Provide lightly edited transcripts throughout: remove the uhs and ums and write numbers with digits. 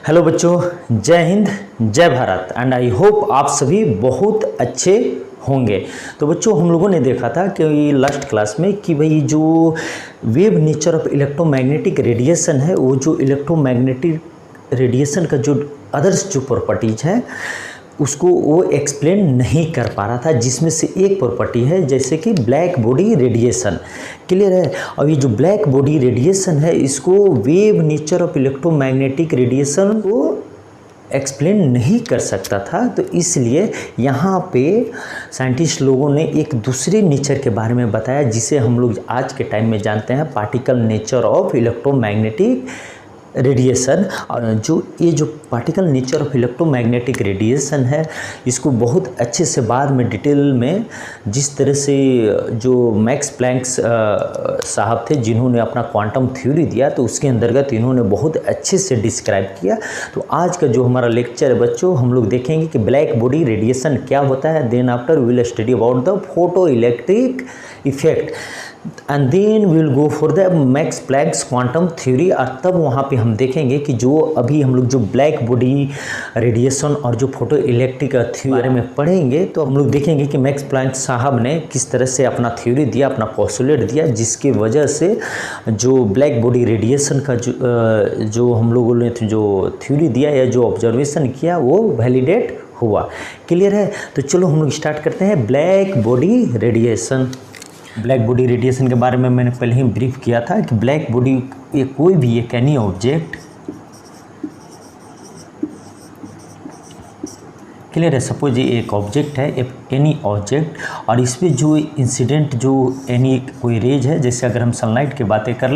Hello बच्चों, जय हिंद, जय भारत एंड आई होप आप सभी बहुत अच्छे होंगे। तो बच्चों, हम लोगों ने देखा था कि लास्ट क्लास में कि भाई जो wave nature of electromagnetic radiation है, वो जो इलेक्ट्रोमैग्नेटिक रेडिएशन का जो अदर्स जो प्रॉपर्टीज हैं उसको वो एक्सप्लेन नहीं कर पा रहा था, जिसमें से एक प्रॉपर्टी है जैसे कि ब्लैक बॉडी रेडिएशन। क्लियर है। और ये जो ब्लैक बॉडी रेडिएशन है इसको wave nature of electromagnetic radiation को एक्सप्लेन नहीं कर सकता था, तो इसलिए यहाँ पे साइंटिस्ट लोगों ने एक दूसरे नेचर के बारे में बताया जिसे हम लोग आज के टाइम में जानते हैं particle nature of electromagnetic radiation. और जो ये जो particle nature of electromagnetic radiation है इसको बहुत अच्छे से बाद में डिटेल में, जिस तरह से जो मैक्स प्लैंक साहब थे जिन्होंने अपना क्वांटम थ्योरी दिया, तो उसके अंतर्गत इन्होंने बहुत अच्छे से डिस्क्राइब किया। तो आज का जो हमारा लेक्चर है बच्चों, हम लोग देखेंगे कि ब्लैक बॉडी रेडिएशन क्या होता है, then after we will study about the photo electric effect and then we will go for the Max Planck's quantum theory. और तब वहाँ पे हम देखेंगे कि जो अभी हम लोग जो ब्लैक बॉडी रेडिएशन और जो फोटो इलेक्ट्रिक थ्योरी बारे में पढ़ेंगे, तो हम लोग देखेंगे कि मैक्स प्लैंक साहब ने किस तरह से अपना थ्योरी दिया, अपना पोस्टुलेट दिया, जिसकी वजह से जो ब्लैक बॉडी रेडिएशन का जो हम लोगों ने जो थ्योरी दिया या जो ऑब्जर्वेशन किया वो वैलिडेट हुआ। क्लियर है। तो चलो हम लोग स्टार्ट करते हैं black body radiation. Black body radiation के बारे में मैंने पहले ही ब्रीफ किया था कि ब्लैक बॉडी ये कोई भी एक एनी ऑब्जेक्ट, क्लियर है, सपोज ये एक ऑब्जेक्ट है, एनी ऑब्जेक्ट, और इसमें जो इंसिडेंट जो एनी कोई रेज है, जैसे अगर हम सनलाइट की बातें कर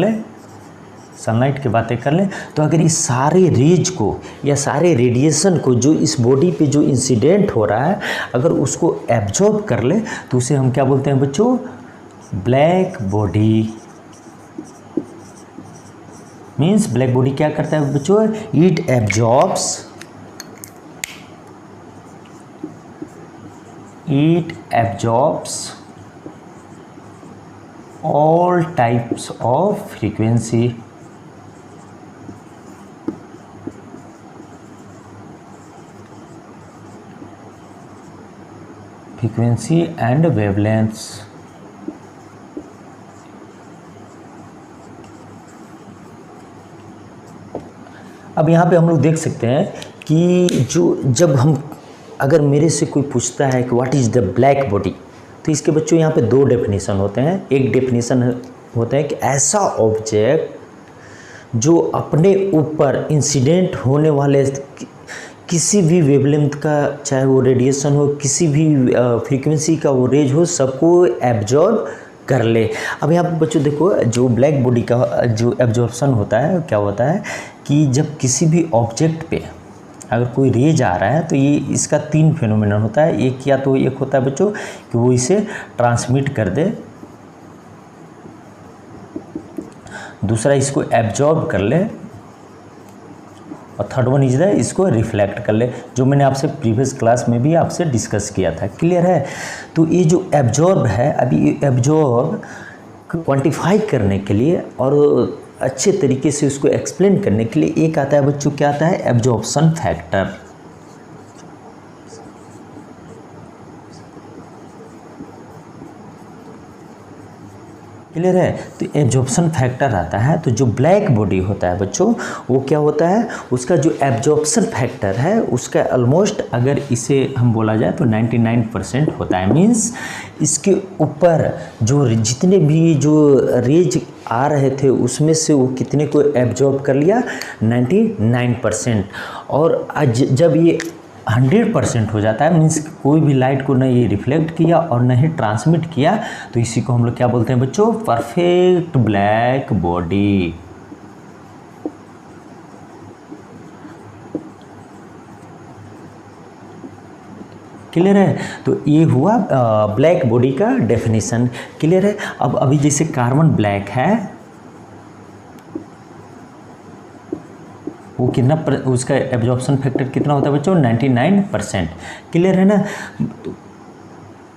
लें, तो अगर इस सारे रेज को या सारे रेडिएशन को जो इस बॉडी पे जो इंसिडेंट हो रहा है, अगर उसको एब्जॉर्ब कर ले तो उसे हम क्या बोलते हैं बच्चों? Black body. Means black body क्या करता है बच्चों? It absorbs all types of frequency and wavelengths. अब यहाँ पे हम लोग देख सकते हैं कि जब हम अगर मेरे से कोई पूछता है कि what is the black body, तो इसके बच्चों यहाँ पे दो डेफिनेशन होते हैं। एक डेफिनेशन होता है कि ऐसा ऑब्जेक्ट जो अपने ऊपर इंसिडेंट होने वाले किसी भी वेवलेंथ का, चाहे वो रेडिएशन हो, किसी भी फ्रीक्वेंसी का वो रेज हो, सबको एब्जॉर्ब कर ले। अब यहाँ पे बच्चों देखो, जो ब्लैक बॉडी का जो एब्जॉर्प्शन होता है क्या होता है कि जब किसी भी ऑब्जेक्ट पे अगर कोई रेज आ रहा है तो ये इसका तीन फिनोमेनन होता है। एक होता है बच्चों कि वो इसे ट्रांसमिट कर दे, दूसरा इसको एब्जॉर्ब कर ले, और थर्ड वन इज इसको रिफ्लेक्ट कर ले, जो मैंने आपसे प्रीवियस क्लास में भी आपसे डिस्कस किया था। क्लियर है। तो ये जो एब्जॉर्ब है, अभी ये एब्जॉर्ब क्वांटिफाई करने के लिए और अच्छे तरीके से उसको एक्सप्लेन करने के लिए एक आता है बच्चों, क्या आता है? Absorption factor. क्लियर है। तो एब्जॉर्प्शन फैक्टर आता है। तो जो ब्लैक बॉडी होता है बच्चों, वो क्या होता है? उसका जो एब्जॉर्प्शन फैक्टर है उसका ऑलमोस्ट, अगर इसे हम बोला जाए तो 99% होता है। मीन्स इसके ऊपर जो जितने भी जो रेज आ रहे थे उसमें से वो कितने को एब्जॉर्ब कर लिया? 99%। और आज जब ये 100% हो जाता है, मीन्स कोई भी लाइट को न ये रिफ्लेक्ट किया और न ही ट्रांसमिट किया, तो इसी को हम लोग क्या बोलते हैं बच्चों? Perfect black body. क्लियर है। तो ये हुआ ब्लैक बॉडी का डेफिनेशन। क्लियर है। अब अभी जैसे कार्बन ब्लैक है, वो कितना उसका एब्जॉर्प्शन फैक्टर कितना होता है बच्चों? 99%। क्लियर है ना।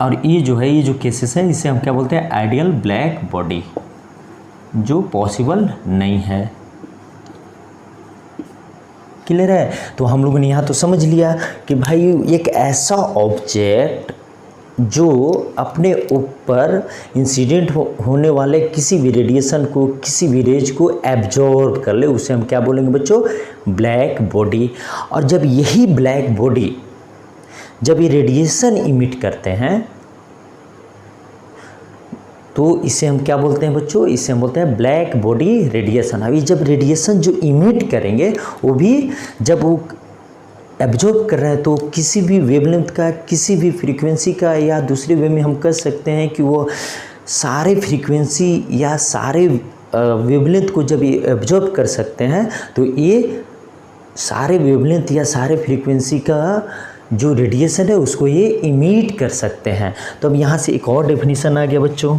और ये जो है, ये जो केसेस है, इसे हम क्या बोलते हैं? आइडियल ब्लैक बॉडी, जो पॉसिबल नहीं है। क्लियर है। तो हम लोगों ने यहाँ तो समझ लिया कि भाई एक ऐसा ऑब्जेक्ट जो अपने ऊपर इंसिडेंट होने वाले किसी भी रेडिएशन को, किसी भी रेज को एब्जॉर्ब कर ले, उसे हम क्या बोलेंगे बच्चों, ब्लैक बॉडी। और जब यही ब्लैक बॉडी जब ये रेडिएशन इमिट करते हैं तो इसे हम क्या बोलते हैं बच्चों, इसे हम बोलते हैं ब्लैक बॉडी रेडिएशन। अभी जब रेडिएशन जो इमिट करेंगे वो भी जब वो एब्जॉर्ब कर रहे हैं तो किसी भी वेवलेंथ का, किसी भी फ्रीक्वेंसी का, या दूसरे वे में हम कह सकते हैं कि वो सारे फ्रीक्वेंसी या सारे वेवलेंथ को जब ये एब्जॉर्ब कर सकते हैं तो ये सारे वेवलेंथ या सारे फ्रीक्वेंसी का जो रेडिएशन है उसको ये इमिट कर सकते हैं। तो अब यहाँ से एक और डेफिनेशन आ गया बच्चों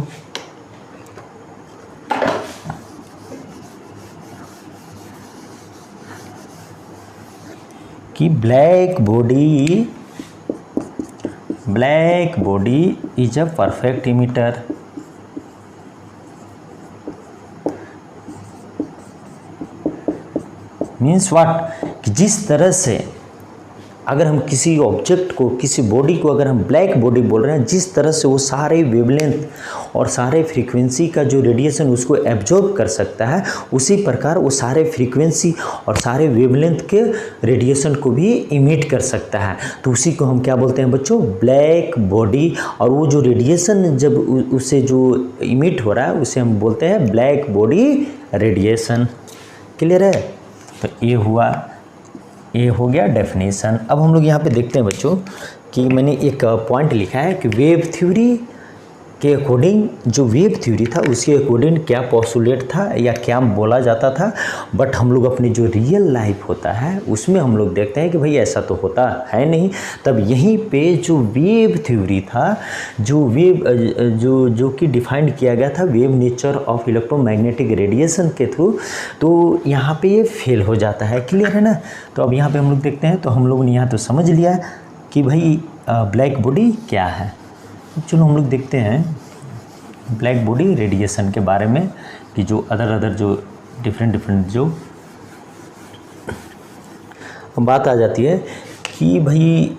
कि black body is a perfect emitter. Means what, कि जिस तरह से अगर हम किसी ऑब्जेक्ट को, किसी बॉडी को अगर हम ब्लैक बॉडी बोल रहे हैं, जिस तरह से वो सारे वेवलेंथ और सारे फ्रीक्वेंसी का जो रेडिएशन उसको एब्जॉर्ब कर सकता है, उसी प्रकार वो सारे फ्रीक्वेंसी और सारे वेवलेंथ के रेडिएशन को भी इमिट कर सकता है। तो उसी को हम क्या बोलते हैं बच्चों, ब्लैक बॉडी। और वो जो रेडिएशन जब उससे जो इमिट हो रहा है उसे हम बोलते हैं ब्लैक बॉडी रेडिएशन। क्लियर है। तो ये हो गया डेफिनेशन। अब हम लोग यहाँ पे देखते हैं बच्चों कि मैंने एक पॉइंट लिखा है कि वेव थ्योरी के अकॉर्डिंग, जो वेव थ्योरी था उसके अकॉर्डिंग क्या पोस्टुलेट था या क्या बोला जाता था, बट हम लोग अपनी जो रियल लाइफ होता है उसमें हम लोग देखते हैं कि भाई ऐसा तो होता है नहीं। तब यहीं पे जो वेव थ्योरी था, जो वेव जो कि डिफाइंड किया गया था wave nature of electromagnetic radiation के थ्रू, तो यहाँ पे ये फेल हो जाता है। क्लियर है ना। तो अब यहाँ पे हम लोग देखते हैं, तो हम लोगों ने यहाँ तो समझ लिया कि भाई ब्लैक बॉडी क्या है। चलो हम लोग देखते हैं ब्लैक बॉडी रेडिएशन के बारे में कि जो अदर जो डिफरेंट जो बात आ जाती है कि भाई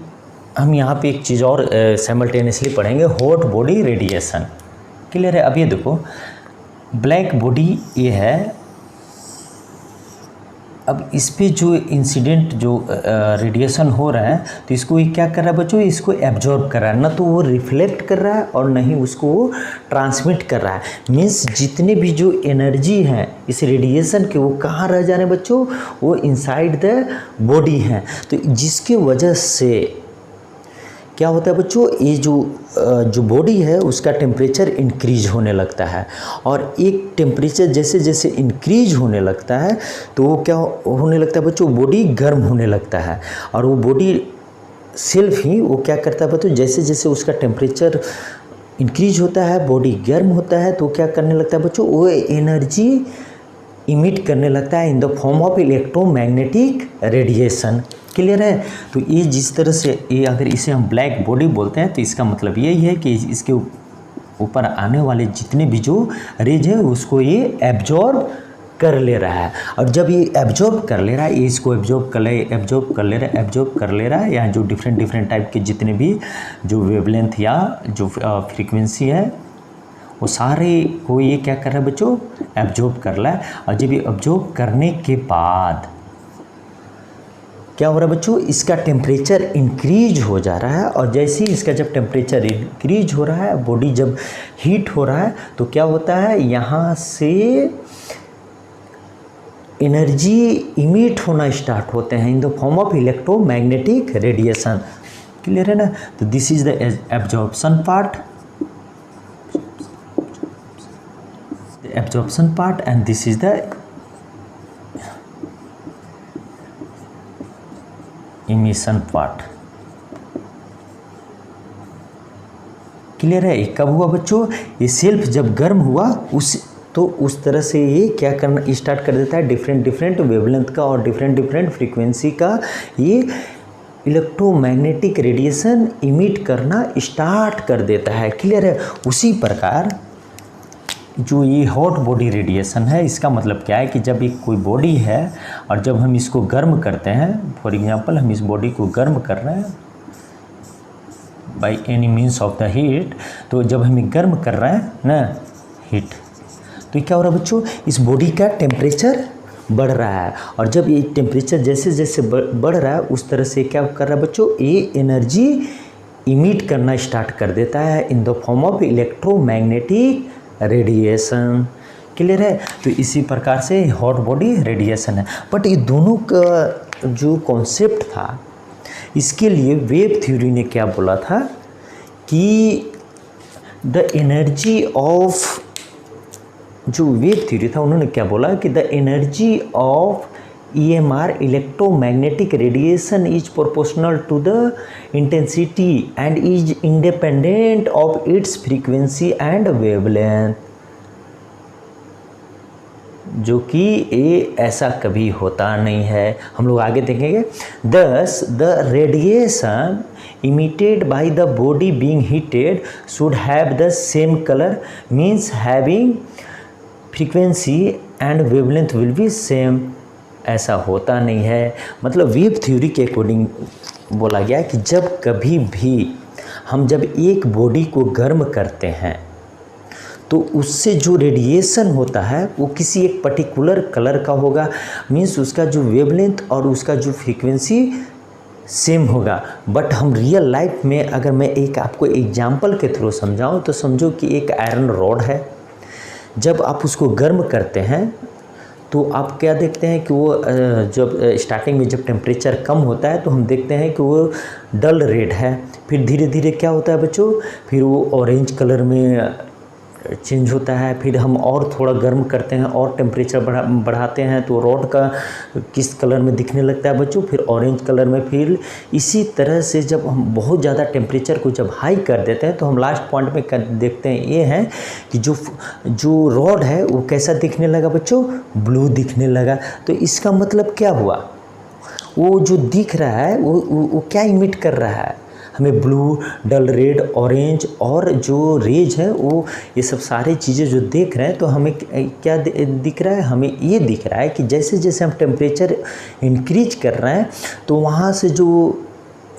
हम यहाँ पे एक चीज़ और साइमल्टेनियसली पढ़ेंगे, हॉट बॉडी रेडिएशन। क्लियर है। अब ये देखो ब्लैक बॉडी ये है, अब इस पे जो इंसिडेंट जो रेडिएशन हो रहा है तो इसको ये क्या कर रहा है बच्चों, इसको एब्जॉर्ब कर रहा है, ना तो वो रिफ्लेक्ट कर रहा है और ना ही उसको वो ट्रांसमिट कर रहा है। मीन्स जितने भी जो एनर्जी हैं इस रेडिएशन के वो कहाँ रह जा रहे हैं बच्चों, वो इनसाइड द बॉडी हैं। तो जिसके वजह से क्या होता है बच्चों, ये जो बॉडी है उसका टेम्परेचर इंक्रीज होने लगता है। और एक टेम्परेचर जैसे जैसे इंक्रीज होने लगता है तो वो क्या होने लगता है बच्चों, बॉडी गर्म होने लगता है। और वो बॉडी सेल्फ ही वो क्या करता है बच्चों, जैसे जैसे उसका टेम्परेचर इंक्रीज होता है, बॉडी गर्म होता है, तो क्या करने लगता है बच्चों, वो एनर्जी इमिट करने लगता है in the form of electromagnetic radiation. Clear है। तो ये जिस तरह से ये अगर इसे हम ब्लैक बॉडी बोलते हैं तो इसका मतलब यही है कि इसके ऊपर आने वाले जितने भी जो रेज है उसको ये एब्जॉर्ब कर ले रहा है। और जब ये एब्जॉर्ब कर ले रहा है, ये इसको एब्जॉर्ब कर ले रहा है, या जो डिफरेंट टाइप के जितने भी जो वेवलेंथ या जो फ्रीक्वेंसी है वो सारे को ये क्या कर रहा है बच्चों, एब्जॉर्ब कर रहा है। और जब ये एब्जॉर्ब करने के बाद क्या हो रहा है बच्चों, इसका टेम्परेचर इंक्रीज हो जा रहा है। और जैसे ही इसका जब टेम्परेचर इंक्रीज हो रहा है, बॉडी जब हीट हो रहा है, तो क्या होता है, यहाँ से एनर्जी इमिट होना स्टार्ट होते हैं in the form of electromagnetic radiation. Clear है ना। तो this is the absorption part and this is the emission part. Clear है। ये कब हुआ बच्चों, ये सेल्फ जब गर्म हुआ उस तरह से ये क्या करना स्टार्ट कर देता है, डिफरेंट वेवलेंथ का और डिफरेंट फ्रीक्वेंसी का ये इलेक्ट्रोमैग्नेटिक रेडिएशन इमिट करना स्टार्ट कर देता है। क्लियर है। उसी प्रकार जो ये हॉट बॉडी रेडिएशन है, इसका मतलब क्या है कि जब एक कोई बॉडी है और जब हम इसको गर्म करते हैं, फॉर एग्जांपल हम इस बॉडी को गर्म कर रहे हैं by any means of the heat, तो जब हम गर्म कर रहे हैं ना हीट, तो क्या हो रहा है बच्चों, इस बॉडी का टेम्परेचर बढ़ रहा है। और जब ये टेम्परेचर जैसे जैसे बढ़ रहा है उस तरह से क्या कर रहा है बच्चों, ये एनर्जी इमिट करना स्टार्ट कर देता है in the form of electromagnetic radiation. Clear है? तो इसी प्रकार से हॉट बॉडी रेडिएशन है। बट ये दोनों का जो कॉन्सेप्ट था, इसके लिए वेव थ्योरी ने क्या बोला था कि द एनर्जी ऑफ, जो वेव थ्योरी था उन्होंने क्या बोला कि the energy of EMR electromagnetic radiation is proportional to the intensity and is independent of its frequency and wavelength, जो कि ये ऐसा कभी होता नहीं है। हम लोग आगे देखेंगे। Thus the radiation emitted by the body being heated should have the same color, means having frequency and wavelength will be same। ऐसा होता नहीं है। मतलब वेव थ्योरी के अकॉर्डिंग बोला गया कि जब कभी भी हम जब एक बॉडी को गर्म करते हैं तो उससे जो रेडिएशन होता है वो किसी एक पर्टिकुलर कलर का होगा, मीन्स उसका जो वेवलेंथ और उसका जो फ्रीक्वेंसी सेम होगा। बट हम रियल लाइफ में अगर मैं एक आपको एग्जांपल के थ्रू समझाऊं तो समझो कि एक आयरन रॉड है, जब आप उसको गर्म करते हैं तो आप क्या देखते हैं कि वो जब स्टार्टिंग में जब टेम्परेचर कम होता है तो हम देखते हैं कि वो डल रेड है, फिर धीरे धीरे क्या होता है बच्चों, फिर वो ऑरेंज कलर में चेंज होता है। फिर हम और थोड़ा गर्म करते हैं और टेम्परेचर बढ़ाते हैं तो रॉड का किस कलर में दिखने लगता है बच्चों, फिर ऑरेंज कलर में। फिर इसी तरह से जब हम बहुत ज़्यादा टेम्परेचर को जब हाई कर देते हैं तो हम लास्ट पॉइंट में देखते हैं ये है कि जो रॉड है वो कैसा दिखने लगा बच्चों, ब्लू दिखने लगा। तो इसका मतलब क्या हुआ, वो जो दिख रहा है वो क्या इमिट कर रहा है हमें, ब्लू, डल रेड, ऑरेंज और जो रेज है वो ये सब सारी चीज़ें जो देख रहे हैं तो हमें क्या दिख रहा है, हमें ये दिख रहा है कि जैसे जैसे हम टेम्परेचर इंक्रीज कर रहे हैं तो वहाँ से जो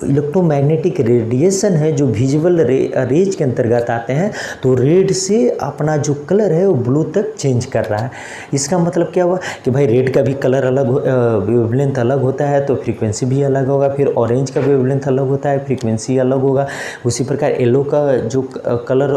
इलेक्ट्रोमैग्नेटिक रेडिएशन है जो विजुअल रेज के अंतर्गत आते हैं तो रेड से अपना जो कलर है वो ब्लू तक चेंज कर रहा है। इसका मतलब क्या हुआ कि भाई रेड का भी कलर अलग, वेवलेंथ अलग होता है तो फ्रीक्वेंसी भी अलग होगा, फिर ऑरेंज का वेवलेंथ अलग होता है, फ्रीक्वेंसी अलग होगा। उसी प्रकार येलो का जो कलर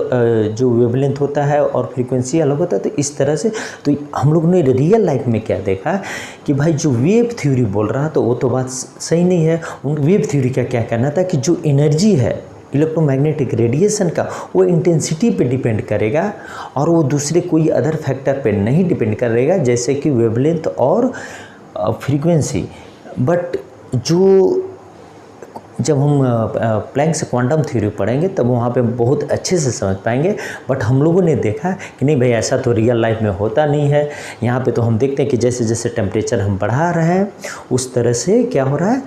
जो वेवलेंथ होता है और फ्रीक्वेंसी अलग होता है। तो इस तरह से तो हम लोग ने रियल लाइफ में क्या देखा कि भाई जो वेव थ्योरी बोल रहा तो वो तो बात सही नहीं है। उन वेव थ्योरी का क्या कहना था कि जो एनर्जी है इलेक्ट्रोमैग्नेटिक रेडिएशन का वो इंटेंसिटी पे डिपेंड करेगा और वो दूसरे कोई अदर फैक्टर पे नहीं डिपेंड करेगा, जैसे कि वेवलेंथ और फ्रीक्वेंसी। बट जो जब हम प्लैंक्स क्वांटम थ्योरी पढ़ेंगे तब वहाँ पे बहुत अच्छे से समझ पाएंगे। बट हम लोगों ने देखा कि नहीं भाई ऐसा तो रियल लाइफ में होता नहीं है। यहाँ पे तो हम देखते हैं कि जैसे जैसे टेम्परेचर हम बढ़ा रहे हैं उस तरह से क्या हो रहा है,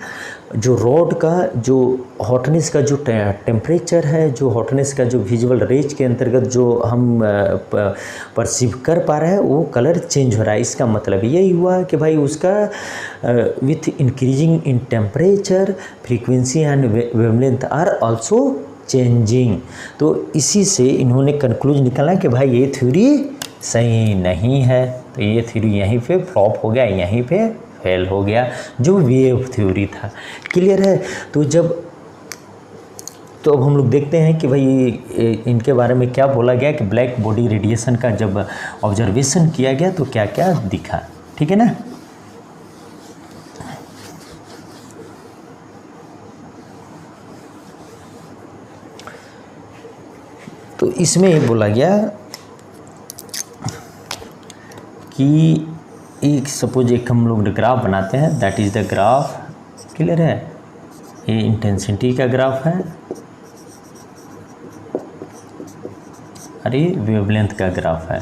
जो रॉड का जो हॉटनेस का जो टेम्परेचर है, जो हॉटनेस का जो विजुअल रेज के अंतर्गत जो हम परसीव कर पा रहे हैं वो कलर चेंज हो रहा है। इसका मतलब यही हुआ कि भाई उसका with increasing in temperature frequency and wavelength are also changing. तो इसी से इन्होंने कंक्लूज निकाला कि भाई ये थ्योरी सही नहीं है। तो ये थ्योरी यहीं पे फ्लॉप हो गया, यहीं पे फेल हो गया जो वेव थ्योरी था। क्लियर है? तो अब हम लोग देखते हैं कि भाई इनके बारे में क्या बोला गया कि ब्लैक बॉडी रेडिएशन का जब ऑब्जर्वेशन किया गया तो क्या क्या दिखा। ठीक है ना? तो इसमें बोला गया कि एक सपोज एक हम लोग ग्राफ बनाते हैं, that is the graph. Clear है? ये इंटेंसिटी का ग्राफ है और ये वेवलेंथ का ग्राफ है।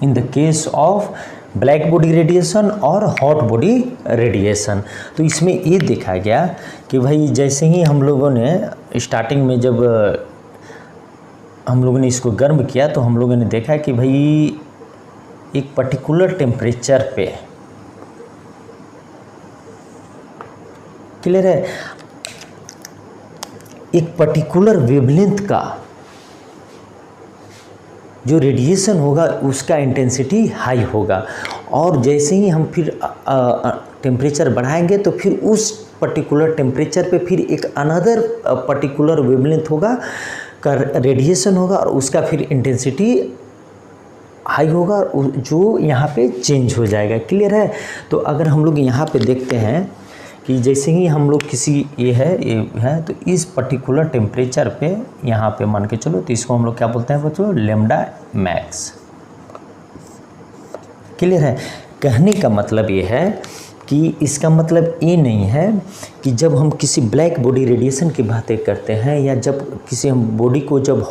In the case of black body radiation और हॉट बॉडी रेडिएशन, तो इसमें ये देखा गया कि भाई जैसे ही हम लोगों ने स्टार्टिंग में जब हम लोगों ने इसको गर्म किया तो हम लोगों ने देखा कि भाई एक पर्टिकुलर टेम्परेचर पे, क्लियर है, एक पर्टिकुलर वेवलेंथ का जो रेडिएशन होगा उसका इंटेंसिटी हाई होगा, और जैसे ही हम फिर टेम्परेचर बढ़ाएंगे तो फिर उस पर्टिकुलर टेम्परेचर पे फिर एक अनदर पर्टिकुलर वेवलेंथ होगा का रेडिएशन होगा और उसका फिर इंटेंसिटी हाई होगा और जो यहाँ पे चेंज हो जाएगा। क्लियर है। तो अगर हम लोग यहाँ पे देखते हैं कि जैसे ही हम लोग किसी ये है तो इस पर्टिकुलर टेम्परेचर पे यहाँ पे मान के चलो तो इसको हम लोग क्या बोलते हैं बच्चों, लैम्डा मैक्स। क्लियर है। कहने का मतलब ये है कि इसका मतलब ये नहीं है कि जब हम किसी ब्लैक बॉडी रेडिएशन की बातें करते हैं या जब किसी हम बॉडी को जब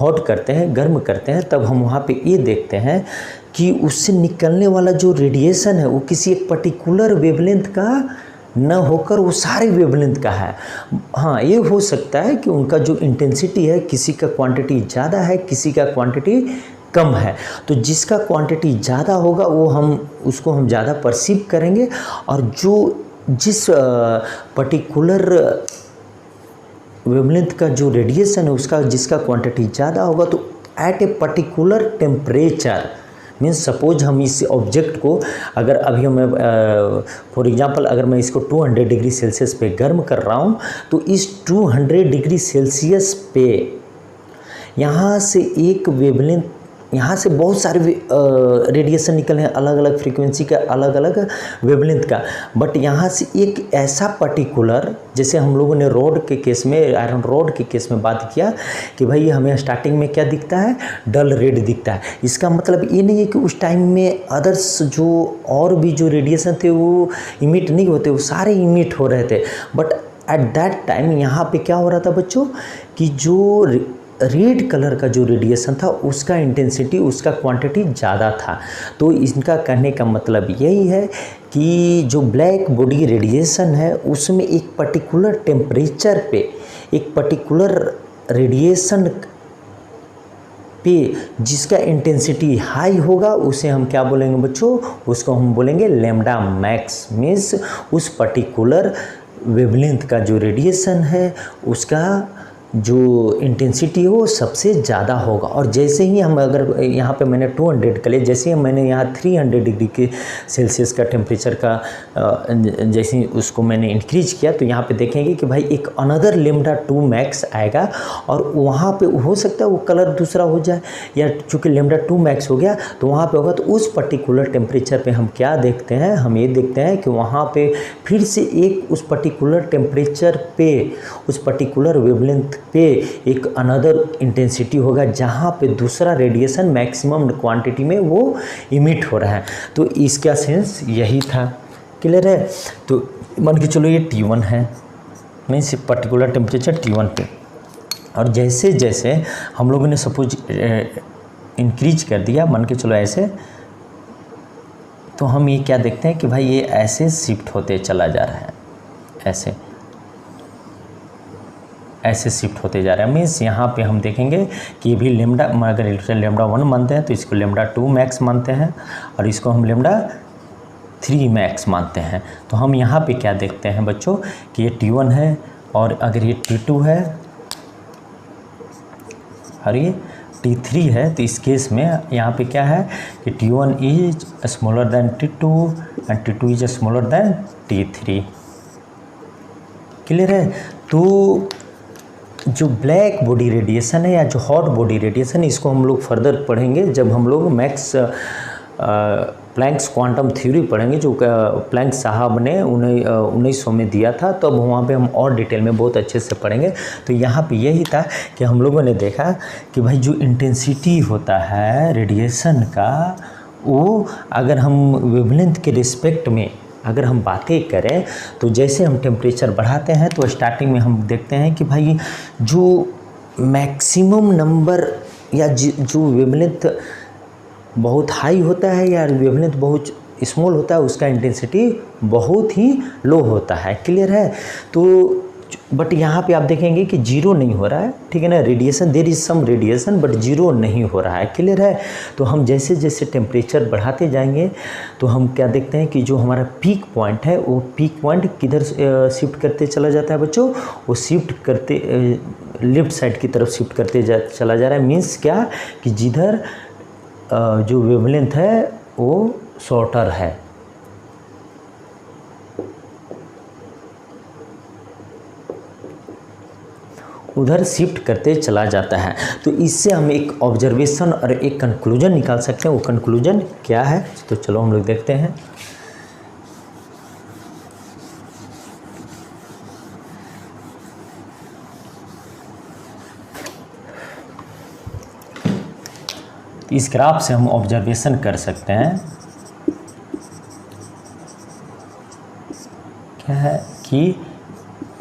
हॉट करते हैं, गर्म करते हैं, तब हम वहाँ पे ये देखते हैं कि उससे निकलने वाला जो रेडिएशन है वो किसी एक पर्टिकुलर वेवलेंथ का न होकर वो सारे वेवलेंथ का है। हाँ, ये हो सकता है कि उनका जो इंटेंसिटी है किसी का क्वांटिटी ज़्यादा है, किसी का क्वांटिटी कम है। तो जिसका क्वांटिटी ज़्यादा होगा वो उसको हम ज़्यादा परसीव करेंगे, और जिस पर्टिकुलर वेवलेंथ का जो रेडिएशन है उसका जिसका क्वांटिटी ज़्यादा होगा तो at a particular temperature means suppose हम इस ऑब्जेक्ट को अगर अभी मैं फॉर एग्जांपल अगर मैं इसको 200 डिग्री सेल्सियस पे गर्म कर रहा हूँ तो इस 200 डिग्री सेल्सियस पे यहाँ से एक वेवलेंथ, यहाँ से बहुत सारे रेडिएशन निकले हैं अलग अलग फ्रीक्वेंसी का, अलग अलग वेवलेंथ का, बट यहाँ से एक ऐसा पर्टिकुलर, जैसे हम लोगों ने रॉड के केस में, आयरन रॉड के केस में बात किया कि भाई हमें स्टार्टिंग में क्या दिखता है, डल रेड दिखता है। इसका मतलब ये नहीं है कि उस टाइम में अदर्स जो और भी जो रेडिएशन थे वो इमिट नहीं होते, वो सारे इमिट हो रहे थे, बट एट दैट टाइम यहाँ पे क्या हो रहा था बच्चों कि जो रेड कलर का जो रेडिएशन था उसका इंटेंसिटी, उसका क्वांटिटी ज़्यादा था। तो इनका कहने का मतलब यही है कि जो ब्लैक बॉडी रेडिएशन है उसमें एक पर्टिकुलर टेम्परेचर पे, एक पर्टिकुलर रेडिएशन पे जिसका इंटेंसिटी हाई होगा उसे हम क्या बोलेंगे बच्चों, उसको हम बोलेंगे लैम्डा मैक्स। मीन्स उस पर्टिकुलर वेवलेंथ का जो रेडिएशन है उसका जो इंटेंसिटी हो सबसे ज़्यादा होगा। और जैसे ही हम अगर यहाँ पे मैंने 200 का लिया, जैसे ही मैंने यहाँ 300 डिग्री के सेल्सियस का टेम्परेचर का जैसे ही उसको मैंने इंक्रीज किया तो यहाँ पे देखेंगे कि भाई एक अनदर लैम्डा 2 मैक्स आएगा, और वहाँ पे हो सकता है वो कलर दूसरा हो जाए, या चूँकि लैम्डा 2 मैक्स हो गया तो वहाँ पे होगा। तो उस पर्टिकुलर टेम्परेचर पे हम क्या देखते हैं, हम ये देखते हैं कि वहाँ पे फिर से एक उस पर्टिकुलर टेम्परेचर पे, उस पर्टिकुलर वेवलेंथ पे एक अनदर इंटेंसिटी होगा जहाँ पे दूसरा रेडिएशन मैक्सिमम क्वांटिटी में वो इमिट हो रहा है। तो इसका सेंस यही था। क्लियर है। तो मान के चलो ये T1 है, मीन्स पर्टिकुलर टेम्परेचर T1 पे, और जैसे जैसे हम लोगों ने सपोज इंक्रीज कर दिया, मान के चलो ऐसे, तो हम ये क्या देखते हैं कि भाई ये ऐसे शिफ्ट होते चला जा रहा है, ऐसे शिफ्ट होते जा रहा है। मीन्स यहाँ पे हम देखेंगे कि ये भी लैम्डा, अगर इसे लैम्डा 1 मानते हैं तो इसको लैम्डा 2 मैक्स मानते हैं, और इसको हम लैम्डा 3 मैक्स मानते हैं। तो हम यहाँ पे क्या देखते हैं बच्चों कि ये T1 है, और अगर ये T2 है और ये T3 है, तो इस केस में यहाँ पे क्या है कि T1 is smaller than T2 and T2 is smaller than T3। Clear है। तो जो ब्लैक बॉडी रेडिएशन है या जो हॉट बॉडी रेडिएशन है, इसको हम लोग फर्दर पढ़ेंगे जब हम लोग मैक्स प्लैंक्स क्वांटम थ्योरी पढ़ेंगे, जो प्लैंक साहब ने 1900 में दिया था। तो अब वहाँ पे हम और डिटेल में बहुत अच्छे से पढ़ेंगे। तो यहाँ पे यही था कि हम लोगों ने देखा कि भाई जो इंटेंसिटी होता है रेडिएशन का, वो अगर हम वेवलेंथ के रिस्पेक्ट में अगर हम बातें करें तो जैसे हम टेम्परेचर बढ़ाते हैं तो स्टार्टिंग में हम देखते हैं कि भाई जो मैक्सिमम नंबर या जो वेवलेंथ बहुत हाई होता है या वेवलेंथ बहुत स्मॉल होता है उसका इंटेंसिटी बहुत ही लो होता है। क्लियर है। तो बट यहाँ पे आप देखेंगे कि जीरो नहीं हो रहा है, ठीक है ना, radiation, there is some radiation but zero नहीं हो रहा है, क्लियर है। तो हम जैसे जैसे टेम्परेचर बढ़ाते जाएंगे तो हम क्या देखते हैं कि जो हमारा पीक पॉइंट है वो पीक पॉइंट किधर शिफ्ट करते चला जाता है बच्चों, वो शिफ्ट करते लेफ्ट साइड की तरफ शिफ्ट करते चला जा रहा है। मीन्स क्या कि जिधर जो वेवलेंथ है वो शॉर्टर है, उधर शिफ्ट करते चला जाता है। तो इससे हम एक ऑब्जर्वेशन और एक कंक्लूजन निकाल सकते हैं। वो कंक्लूजन क्या है, तो चलो हम लोग देखते हैं। इस ग्राफ से हम ऑब्जर्वेशन कर सकते हैं क्या है कि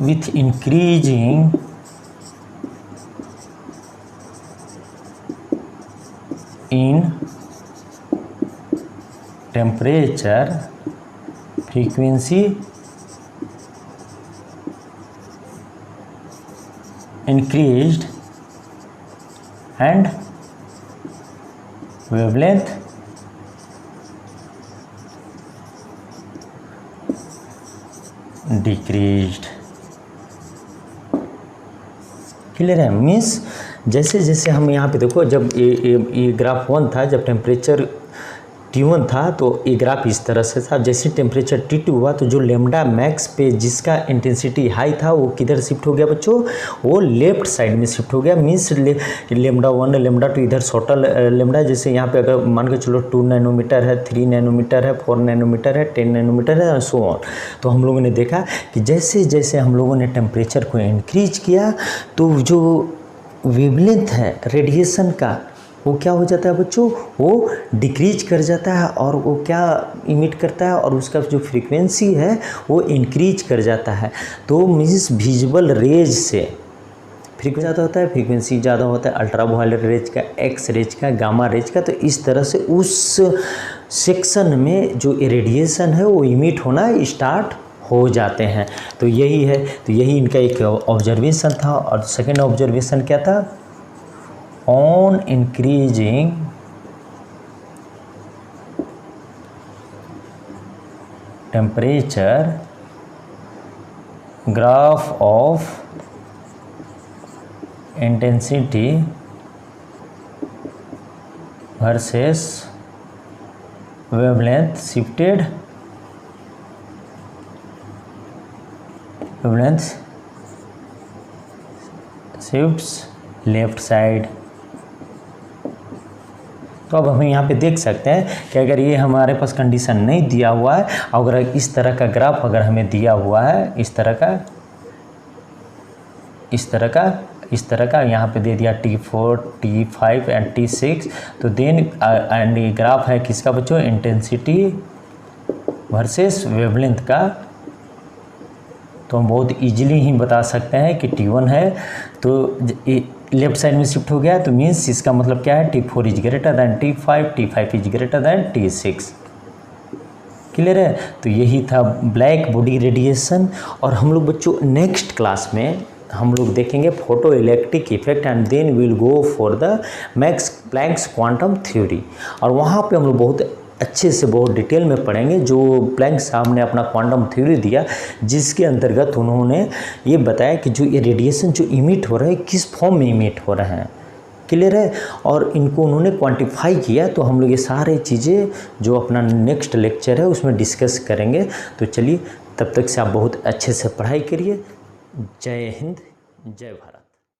with increasing in temperature frequency increased and wavelength decreased, clear है। मीन्स जैसे जैसे हम यहाँ पे देखो, जब ये ग्राफ 1 था, जब टेम्परेचर T1 था तो ये ग्राफ इस तरह से था। जैसे टेम्परेचर T2 हुआ तो जो लेमडा मैक्स पे जिसका इंटेंसिटी हाई था वो किधर शिफ्ट हो गया बच्चों, वो लेफ्ट साइड में शिफ्ट हो गया। मीन्स लेमडा 1 लेमडा 2 इधर शॉर्टर लेमडा, जैसे यहाँ पे अगर मान के चलो 2 नैनोमीटर है, 3 नैनोमीटर है, 4 नैनोमीटर है, 10 नैनोमीटर है, सो ऑन। तो हम लोगों ने देखा कि जैसे जैसे हम लोगों ने टेम्परेचर को इंक्रीज किया तो जो वेवलेंथ है रेडिएशन का वो क्या हो जाता है बच्चों, वो डिक्रीज कर जाता है और वो क्या इमिट करता है, और उसका जो फ्रीक्वेंसी है वो इंक्रीज कर जाता है। तो मीन्स विजुअल रेज से फ्रीक्वेंसी ज़्यादा होता है, फ्रीक्वेंसी ज़्यादा होता है अल्ट्रावायलेट रेज का, एक्स रेज का, गामा रेज का। तो इस तरह से उस सेक्शन में जो रेडिएशन है वो इमिट होना स्टार्ट हो जाते हैं। तो यही है, तो यही इनका एक ऑब्जर्वेशन था। और सेकेंड ऑब्जर्वेशन क्या था, on increasing temperature graph of intensity versus wavelength shifted, wavelength shifts left side. तो अब हम यहाँ पे देख सकते हैं कि अगर ये हमारे पास कंडीशन नहीं दिया हुआ है, अगर इस तरह का ग्राफ अगर हमें दिया हुआ है, इस तरह का यहाँ पे दे दिया T4, T5 एंड T6, तो देन एंड ये ग्राफ है किसका बच्चों, इंटेंसिटी वर्सेस वेवलेंथ का। तो हम बहुत इजीली ही बता सकते हैं कि T1 है तो लेफ्ट साइड में शिफ्ट हो गया, तो मीन्स इसका मतलब क्या है, T4 is greater than T5, T5 is greater than T6, clear है। तो यही था ब्लैक बॉडी रेडिएशन। और हम लोग बच्चों नेक्स्ट क्लास में हम लोग देखेंगे photo electric effect and then will go for the Max Planck's quantum theory. और वहाँ पे हम लोग बहुत अच्छे से बहुत डिटेल में पढ़ेंगे जो प्लैंक साहब ने अपना क्वांटम थ्योरी दिया, जिसके अंतर्गत उन्होंने ये बताया कि जो ये रेडिएशन जो इमिट हो रहे हैं किस फॉर्म में इमिट हो रहे हैं, क्लियर है। और इनको उन्होंने क्वांटिफाई किया। तो हम लोग ये सारे चीज़ें जो अपना नेक्स्ट लेक्चर है उसमें डिस्कस करेंगे। तो चलिए, तब तक से आप बहुत अच्छे से पढ़ाई करिए। जय हिंद, जय भारत।